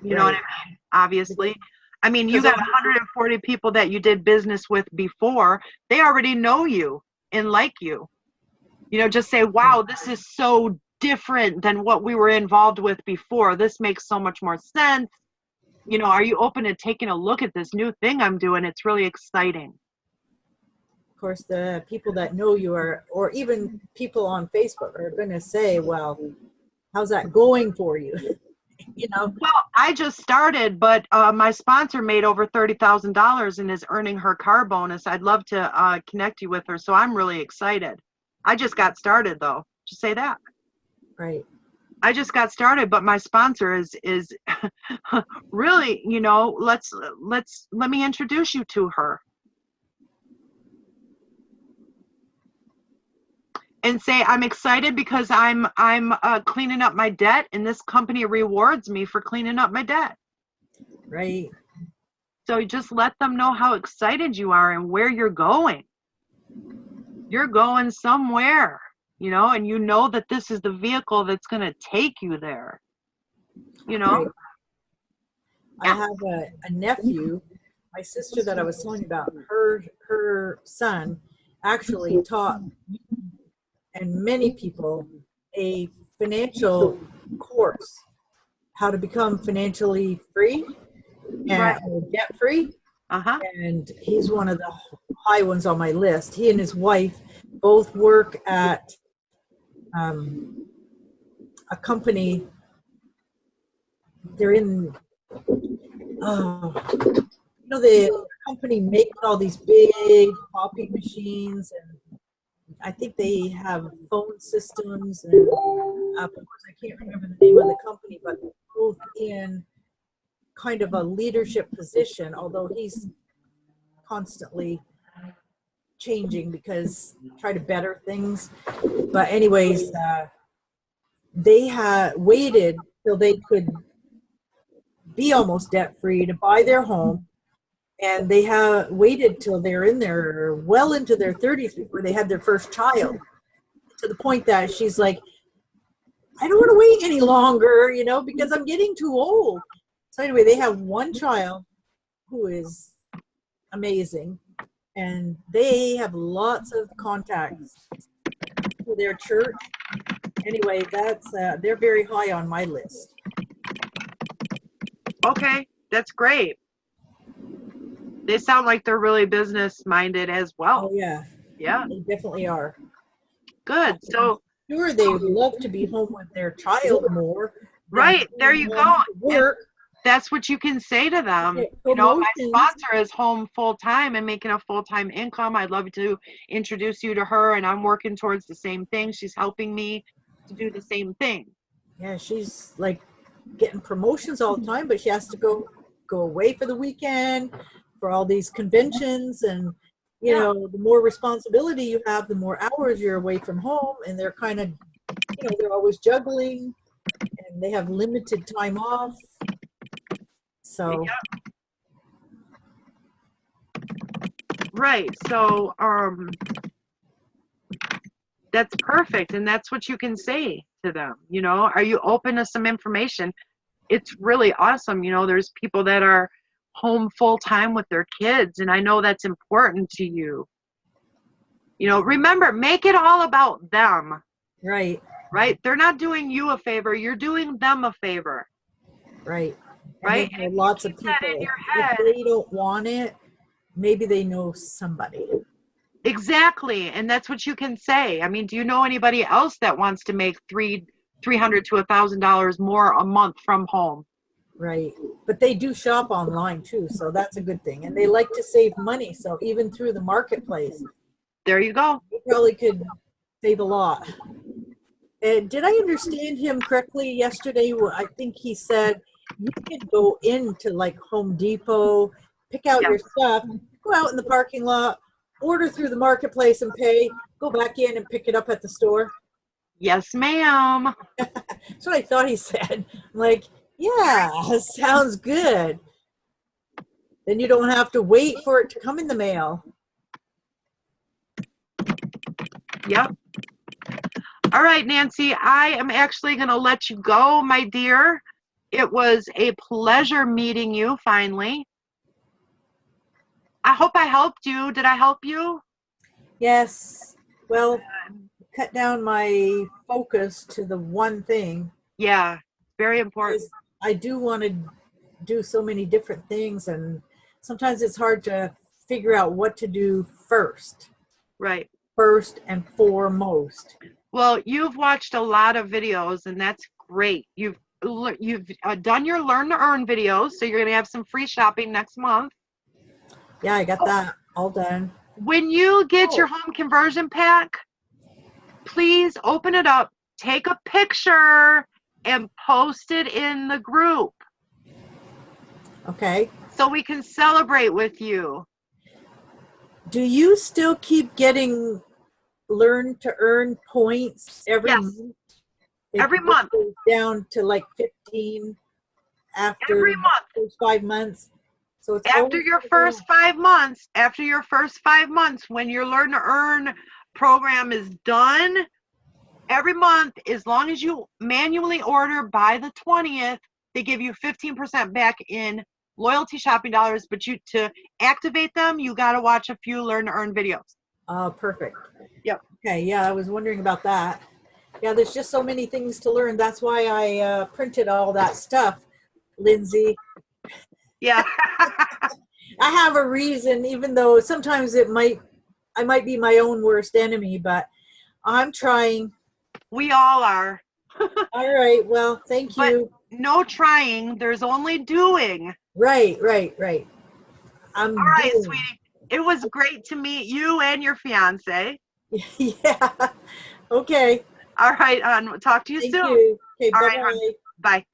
You know what I mean? Obviously. I mean, you got 140 people that you did business with before. They already know you and like you. Just say, wow, this is so different than what we were involved with before. This makes so much more sense. Are you open to taking a look at this new thing I'm doing? It's really exciting. Of course, the people that know you or even people on Facebook are going to say, well, how's that going for you? Well, I just started, but my sponsor made over $30,000 and is earning her car bonus. I'd love to connect you with her. So I'm really excited. I just got started though. Just say that. Right. I just got started, but my sponsor is really, let me introduce you to her. and say, I'm excited because I'm cleaning up my debt, and this company rewards me for cleaning up my debt. Right. So you just let them know how excited you are and where you're going. You're going somewhere, and you know that this is the vehicle that's going to take you there, Right. I have a nephew, my sister that I was telling you about, her son actually taught, and many people, a financial course, how to become financially free Right. and debt free. Uh-huh. And he's one of the high ones on my list. He and his wife both work at a company. They're in, the company making all these big copy machines, and I think they have phone systems, and of course I can't remember the name of the company, but both in kind of a leadership position, although he's constantly changing because try to better things. But anyways, they had waited till they could be almost debt free to buy their home, and they have waited till they're well into their 30s before they had their first child, to the point that she's like, I don't want to wait any longer, because I'm getting too old. So anyway, they have one child who is amazing, and they have lots of contacts to their church. Anyway, that's they're very high on my list. Okay, that's great. They sound like they're really business minded as well. Oh yeah, Yeah, they definitely are. good. So, Sure, they would love to be home with their child more. right, there you go. Work. That's what you can say to them. Get My promotions. sponsor is home full time and making a full time income. I'd love to introduce you to her, and I'm working towards the same thing. She's helping me to do the same thing. Yeah, she's like getting promotions all the time, but she has to go away for the weekend for all these conventions, and the more responsibility you have, the more hours you're away from home, and they're kind of, they're always juggling, and they have limited time off. So right. So that's perfect, and that's what you can say to them. Are you open to some information? It's really awesome. There's people that are home full time with their kids, and I know that's important to you. Remember, make it all about them. Right. They're not doing you a favor, you're doing them a favor. Right. Right. And there are lots of people, in your head, if they don't want it, maybe they know somebody. Exactly. And that's what you can say. I mean, do you know anybody else that wants to make $300 to $1,000 more a month from home? Right. But they do shop online too, so that's a good thing. And they like to save money, so even through the marketplace, there you go. you probably could save a lot. And did I understand him correctly yesterday? Well, I think he said you could go into like Home Depot, pick out your stuff, go out in the parking lot, order through the marketplace and pay, go back in and pick it up at the store. Yes, ma'am. That's what I thought he said. I'm like, yeah, sounds good. Then you don't have to wait for it to come in the mail. Yep. All right, Nancy, I am actually going to let you go, my dear. It was a pleasure meeting you finally. I hope I helped you. Did I help you? Yes. Well, cut down my focus to the one thing. Yeah, very important. I do want to do so many different things, and sometimes it's hard to figure out what to do first. Right. First and foremost. Well, you've watched a lot of videos, and that's great. You've done your Learn to Earn videos, so you're going to have some free shopping next month. Yeah, I got that all done. When you get your home conversion pack, please open it up, take a picture, and post it in the group. Okay. So we can celebrate with you. Do you still keep getting learn to earn points every Yes. month? Every It month. goes down to like 15 after Every the month. first 5 months. So it's After always your gonna go first up. 5 months, after your first 5 months, when your Learn to Earn program is done, every month, as long as you manually order by the 20th, they give you 15% back in loyalty shopping dollars. But to activate them, you got to watch a few Learn to Earn videos. Perfect. Yep. Okay, yeah, I was wondering about that. Yeah, there's just so many things to learn. That's why I printed all that stuff, Lindsay. Yeah. I have a reason, even though sometimes I might be my own worst enemy, but I'm trying. We all are. All right, well, thank But you. no trying, there's only doing. Right. All I'm right, doing. sweetie. It was great to meet you and your fiance. Yeah. Okay. All right, talk to you Thank soon. you. Okay, All right, hon. bye-bye. Bye.